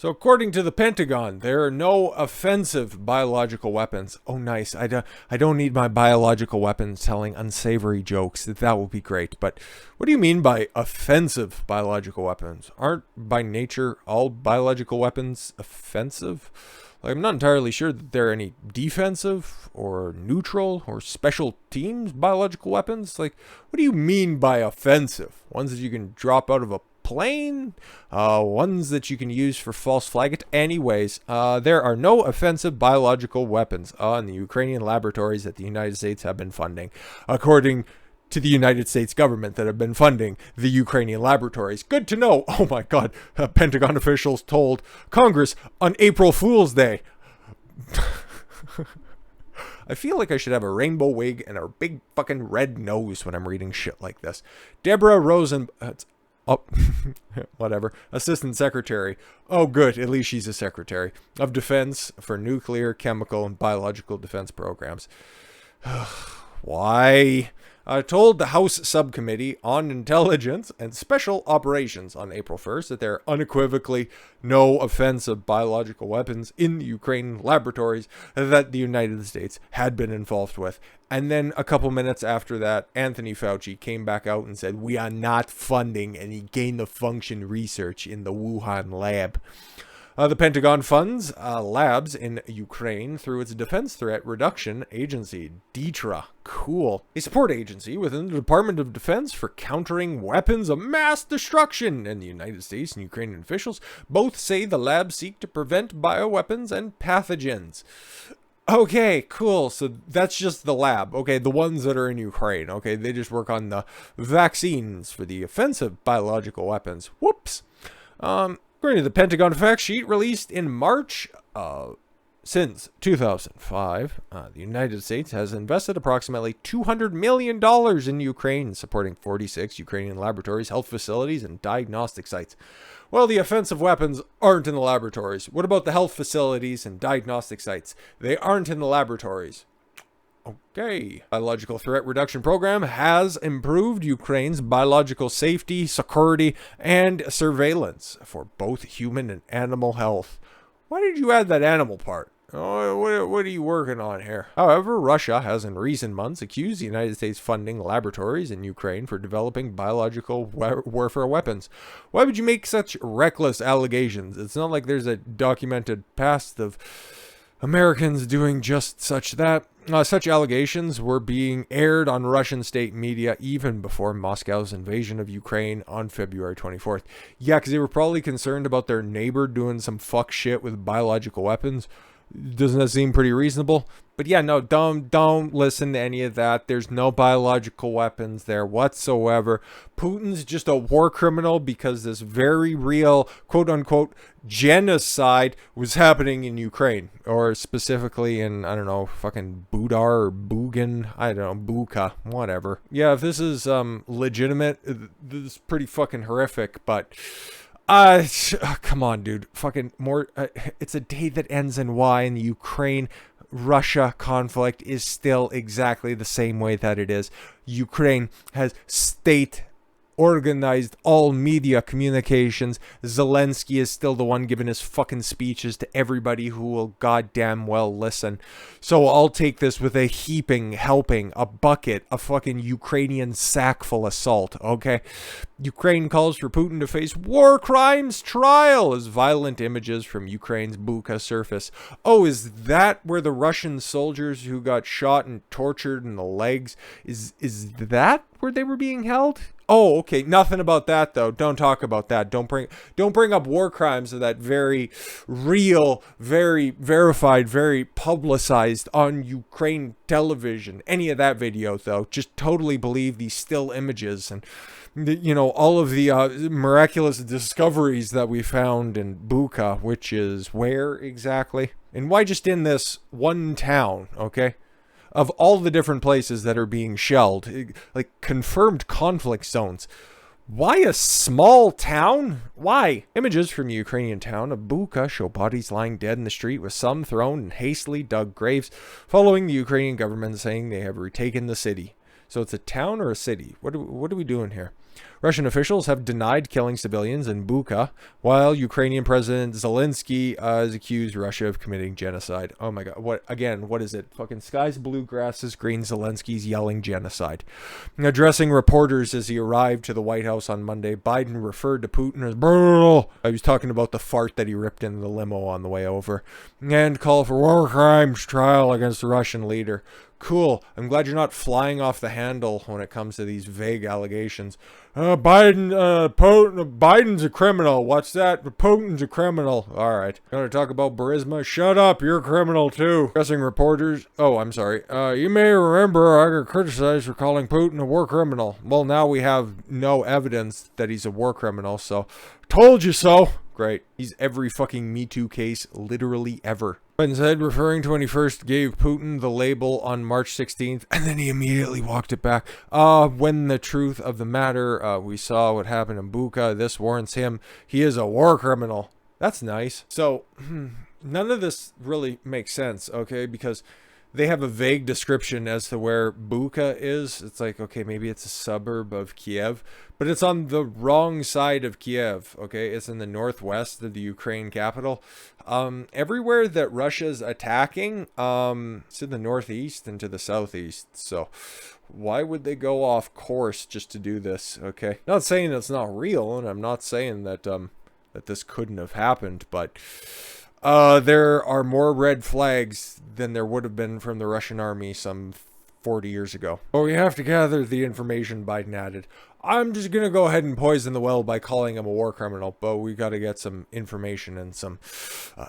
So according to the Pentagon, there are no offensive biological weapons. Oh, nice. I don't need my biological weapons telling unsavory jokes. That would be great. But what do you mean by offensive biological weapons? Aren't by nature all biological weapons offensive? Like, I'm not entirely sure that there are any defensive or neutral or special teams biological weapons. Like, what do you mean by offensive? Ones that you can drop out of a plane, ones that you can use for false flag. Anyways, there are no offensive biological weapons in the Ukrainian laboratories that the United States have been funding, according to the United States government that have been funding the Ukrainian laboratories. Good to know. Oh my God, Pentagon officials told Congress on April Fool's Day. I feel like I should have a rainbow wig and a big fucking red nose when I'm reading shit like this. Deborah Rosen... Oh, whatever. Assistant Secretary. Oh, good. At least she's a Secretary of Defense for Nuclear, Chemical, and Biological Defense Programs. Why? Told the House Subcommittee on Intelligence and Special Operations on April 1st that there are unequivocally no offensive biological weapons in the Ukraine laboratories that the United States had been involved with. And then a couple minutes after that, Anthony Fauci came back out and said, we are not funding any gain-of-function research in the Wuhan lab. The Pentagon funds labs in Ukraine through its Defense Threat Reduction Agency, DTRA. Cool. A support agency within the Department of Defense for countering weapons of mass destruction. And the United States and Ukrainian officials both say the labs seek to prevent bioweapons and pathogens. Okay, cool. So that's just the lab. Okay, the ones that are in Ukraine. Okay, they just work on the vaccines for the offensive biological weapons. Whoops. According to the Pentagon fact sheet released in March, since 2005, the United States has invested approximately $200 million in Ukraine, supporting 46 Ukrainian laboratories, health facilities, and diagnostic sites. Well, the offensive weapons aren't in the laboratories. What about the health facilities and diagnostic sites? They aren't in the laboratories. Okay. Biological Threat Reduction Program has improved Ukraine's biological safety, security, and surveillance for both human and animal health. Why did you add that animal part? Oh, what are you working on here? However, Russia has in recent months accused the United States funding laboratories in Ukraine for developing biological warfare weapons. Why would you make such reckless allegations? It's not like there's a documented past of Americans doing just such that. Such allegations were being aired on Russian state media even before Moscow's invasion of Ukraine on February 24th. Yeah, because they were probably concerned about their neighbor doing some fuck shit with biological weapons. Doesn't that seem pretty reasonable? But yeah, no, don't listen to any of that. There's no biological weapons there whatsoever. Putin's just a war criminal because this very real, quote-unquote, genocide was happening in Ukraine. Or specifically in, I don't know, fucking Budar or Bugan. I don't know, Bucha, whatever. Yeah, if this is legitimate, this is pretty fucking horrific, but... come on, dude. Fucking more. It's a day that ends in Y, and the Ukraine-Russia conflict is still exactly the same way that it is. Ukraine has state-organized all media communications. Zelensky is still the one giving his fucking speeches to everybody who will goddamn well listen. So I'll take this with a heaping helping, a bucket, a fucking Ukrainian sackful of salt, okay? Ukraine calls for Putin to face war crimes trial as violent images from Ukraine's Bucha surface. Oh, is that where the Russian soldiers who got shot and tortured in the legs, is that where they were being held? Oh, okay. Nothing about that, though. Don't talk about that. Don't bring up war crimes of that very real, very verified, very publicized on Ukraine television. Any of that video, though. Just totally believe these still images and, you know, all of the miraculous discoveries that we found in Bucha, which is where exactly? And why just in this one town, okay? Of all the different places that are being shelled, like confirmed conflict zones, why a small town? Why? Images from the Ukrainian town of Bucha show bodies lying dead in the street with some thrown in hastily dug graves, following the Ukrainian government saying they have retaken the city. So it's a town or a city? What are we doing here? Russian officials have denied killing civilians in Bucha, while Ukrainian President Zelensky has accused Russia of committing genocide. Oh my god, what is it? Fucking skies blue, grasses green, Zelensky's yelling genocide. Addressing reporters as he arrived to the White House on Monday, Biden referred to Putin as brutal. He was talking about the fart that he ripped in the limo on the way over, and called for war crimes trial against the Russian leader. Cool. I'm glad you're not flying off the handle when it comes to these vague allegations. Biden's a criminal. What's that? Putin's a criminal. All right. You want to talk about Burisma? Shut up. You're a criminal too. Addressing reporters. Oh, I'm sorry. You may remember I got criticized for calling Putin a war criminal. Well, now we have no evidence that he's a war criminal, so told you so. Great. He's every fucking Me Too case literally ever. Biden said, referring to when he first gave Putin the label on March 16th, and then he immediately walked it back. When the truth of the matter, we saw what happened in Bucha. This warrants him. He is a war criminal. That's nice. So, none of this really makes sense, okay? Because they have a vague description as to where Bucha is. It's like, okay, maybe it's a suburb of Kiev, but it's on the wrong side of Kiev, okay? It's in the northwest of the Ukraine capital. Everywhere that Russia's attacking, it's in the northeast and to the southeast. So why would they go off course just to do this, okay? Not saying it's not real, and I'm not saying that, that this couldn't have happened, but there are more red flags than there would have been from the Russian army some 40 years ago. Oh, we have to gather the information, Biden added. I'm just going to go ahead and poison the well by calling him a war criminal, but we got to get some information and some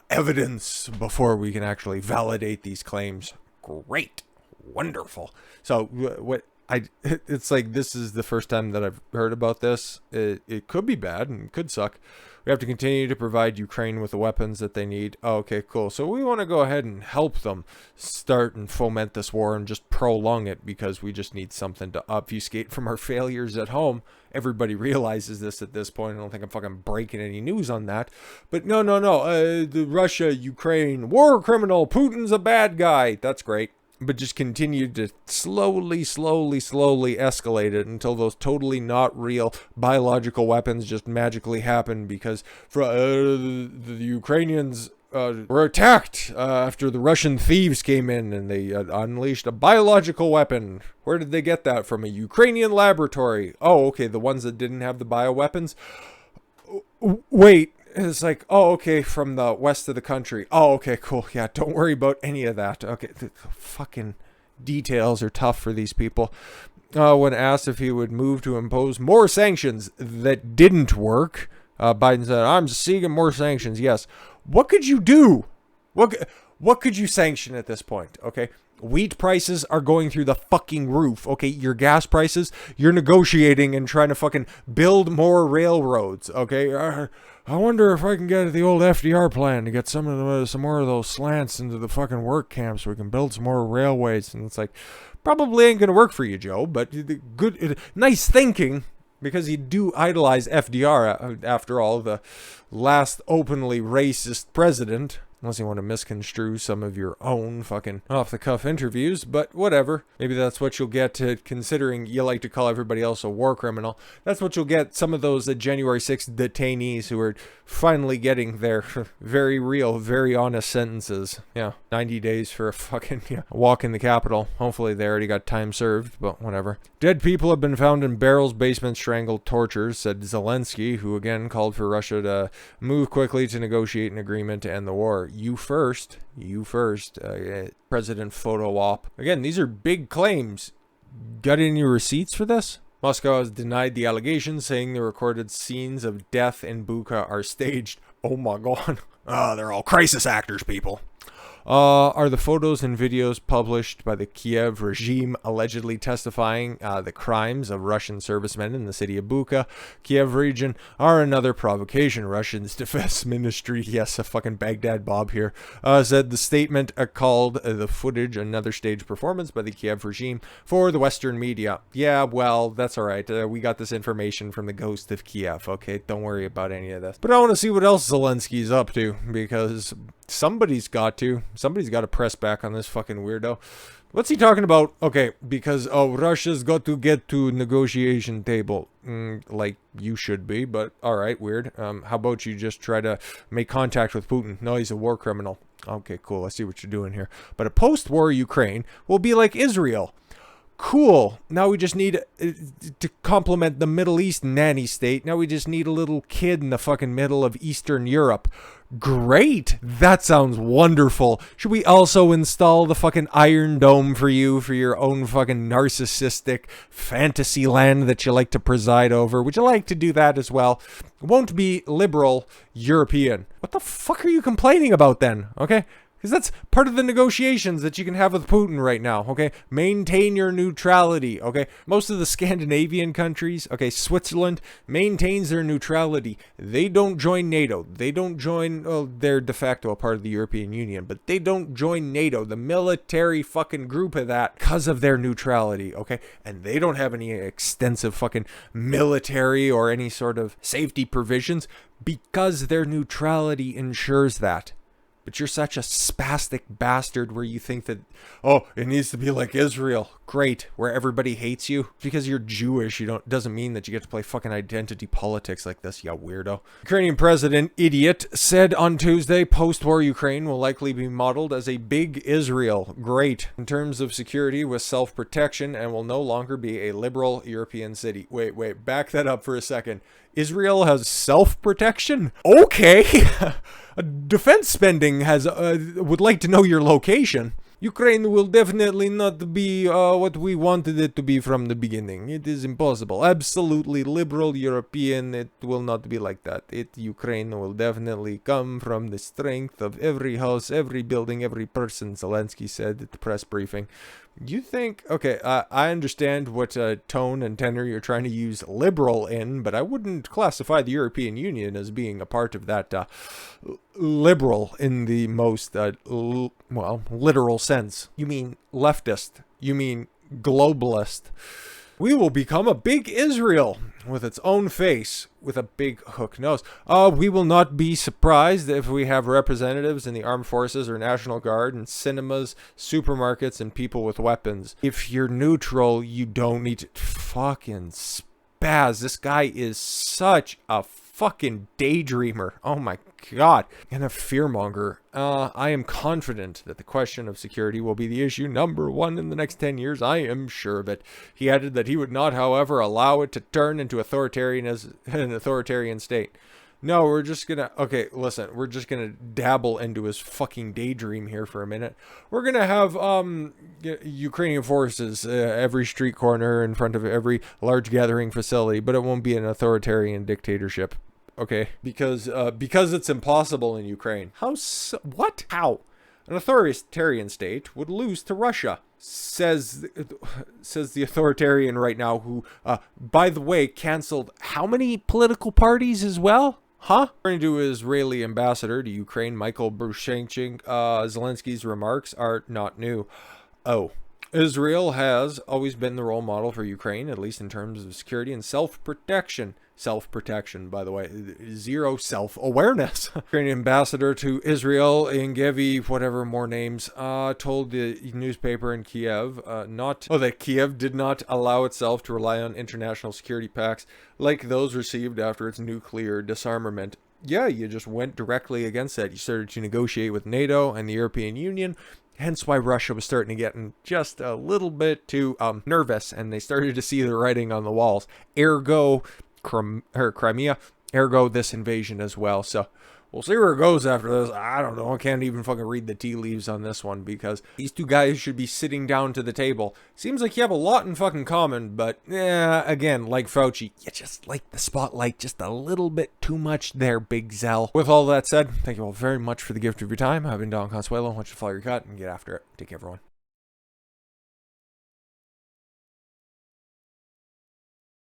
evidence before we can actually validate these claims. Great. Wonderful. So it's like, this is the first time that I've heard about this. It could be bad and could suck. We have to continue to provide Ukraine with the weapons that they need. Oh, okay, cool. So we want to go ahead and help them start and foment this war and just prolong it because we just need something to obfuscate from our failures at home. Everybody realizes this at this point. I don't think I'm fucking breaking any news on that. But no. The Russia, Ukraine, war criminal, Putin's a bad guy. That's great. But just continued to slowly escalate it until those totally not real biological weapons just magically happened because the Ukrainians were attacked after the Russian thieves came in and they unleashed a biological weapon. Where did they get that from? A Ukrainian laboratory. Oh, okay, the ones that didn't have the bioweapons. Wait. It's like, oh, okay, from the west of the country. Oh, okay, cool. Yeah, don't worry about any of that. Okay, the fucking details are tough for these people. When asked if he would move to impose more sanctions that didn't work, Biden said, I'm seeking more sanctions, yes. What could you do? What could you sanction at this point, okay? Wheat prices are going through the fucking roof, okay? Your gas prices, you're negotiating and trying to fucking build more railroads, okay? I wonder if I can get the old FDR plan to get some more of those slants into the fucking work camps so we can build some more railways. And it's like, probably ain't gonna work for you, Joe, but nice thinking, because you do idolize FDR, after all, the last openly racist president. Unless you want to misconstrue some of your own fucking off-the-cuff interviews, but whatever. Maybe that's what you'll get to, considering you like to call everybody else a war criminal. That's what you'll get, some of those January 6th detainees who are finally getting their very real, very honest sentences. Yeah, 90 days for a fucking walk in the Capitol. Hopefully they already got time served, but whatever. Dead people have been found in barrels, basements, strangled, tortures, said Zelensky, who again called for Russia to move quickly to negotiate an agreement to end the war. You first, President Photo Op. Again, these are big claims. Got any receipts for this? Moscow has denied the allegations, saying the recorded scenes of death in Bucha are staged. Oh my god. They're all crisis actors, people. Are the photos and videos published by the Kiev regime allegedly testifying the crimes of Russian servicemen in the city of Bucha, Kiev region, are another provocation. Russia's defense ministry, yes, a fucking Baghdad Bob here, said the statement called the footage another staged performance by the Kiev regime for the Western media. Yeah, well, that's all right. We got this information from the ghost of Kiev, okay? Don't worry about any of this. But I want to see what else Zelensky's up to, because Somebody's got to. Somebody's got to press back on this fucking weirdo. What's he talking about? Okay, because, Russia's got to get to negotiation table. Like, you should be, but alright, weird. How about you just try to make contact with Putin? No, he's a war criminal. Okay, cool, I see what you're doing here. But a post-war Ukraine will be like Israel. Cool. Now we just need to complement the Middle East nanny state. Now we just need a little kid in the fucking middle of Eastern Europe. Great. That sounds wonderful. Should we also install the fucking Iron Dome for you for your own fucking narcissistic fantasy land that you like to preside over? Would you like to do that as well? Won't be liberal European. What the fuck are you complaining about then? Okay? Because that's part of the negotiations that you can have with Putin right now, okay? Maintain your neutrality, okay? Most of the Scandinavian countries, okay, Switzerland maintains their neutrality. They don't join NATO. They don't join, well, they're de facto a part of the European Union, but they don't join NATO, the military fucking group of that, because of their neutrality, okay? And they don't have any extensive fucking military or any sort of safety provisions because their neutrality ensures that. But you're such a spastic bastard where you think that, oh, it needs to be like Israel. Great. Where everybody hates you. Because you're Jewish, doesn't mean that you get to play fucking identity politics like this, you weirdo. Ukrainian president, idiot, said on Tuesday, post-war Ukraine will likely be modeled as a big Israel. Great. In terms of security with self-protection and will no longer be a liberal European city. Wait, back that up for a second. Israel has self-protection? Okay. Defense spending has would like to know your location. Ukraine will definitely not be what we wanted it to be from the beginning. It is impossible. Absolutely liberal European. It will not be like that. Ukraine will definitely come from the strength of every house, every building, every person, Zelensky said at the press briefing. You think, okay, I understand what tone and tenor you're trying to use liberal in, but I wouldn't classify the European Union as being a part of that liberal in the most, well, literal sense. You mean leftist. You mean globalist. We will become a big Israel with its own face, with a big hook nose. We will not be surprised if we have representatives in the armed forces or National Guard and cinemas, supermarkets, and people with weapons. If you're neutral, you don't need to fucking spaz. This guy is such a fucking daydreamer. Oh my god. And a fearmonger. I am confident that the question of security will be the issue number one in the next 10 years. I am sure of it. He added that he would not, however, allow it to turn into an authoritarian state. No, we're just gonna, okay, listen, we're just gonna dabble into his fucking daydream here for a minute. We're gonna have, Ukrainian forces, every street corner in front of every large gathering facility, but it won't be an authoritarian dictatorship. Okay, because it's impossible in Ukraine. What? How? An authoritarian state would lose to Russia, says the authoritarian right now, who, by the way, canceled how many political parties as well? Huh? According to Israeli ambassador to Ukraine, Michael Bucha, Zelensky's remarks are not new. Oh. Israel has always been the role model for Ukraine, at least in terms of security and self-protection. Self-protection, by the way. Zero self-awareness. Ukrainian ambassador to Israel, Ingevi, whatever more names, told the newspaper in Kiev that Kiev did not allow itself to rely on international security pacts like those received after its nuclear disarmament. Yeah, you just went directly against that. You started to negotiate with NATO and the European Union. Hence why Russia was starting to get just a little bit too nervous, and they started to see the writing on the walls. Ergo, Crimea, ergo this invasion as well. So we'll see where it goes after this. I don't know. I can't even fucking read the tea leaves on this one, because these two guys should be sitting down to the table. Seems like you have a lot in fucking common, but again, like Fauci, you just like the spotlight just a little bit too much there, Big Zell. With all that said, thank you all very much for the gift of your time. I've been Don Consuelo. I want you to follow your gut and get after it. Take care, everyone.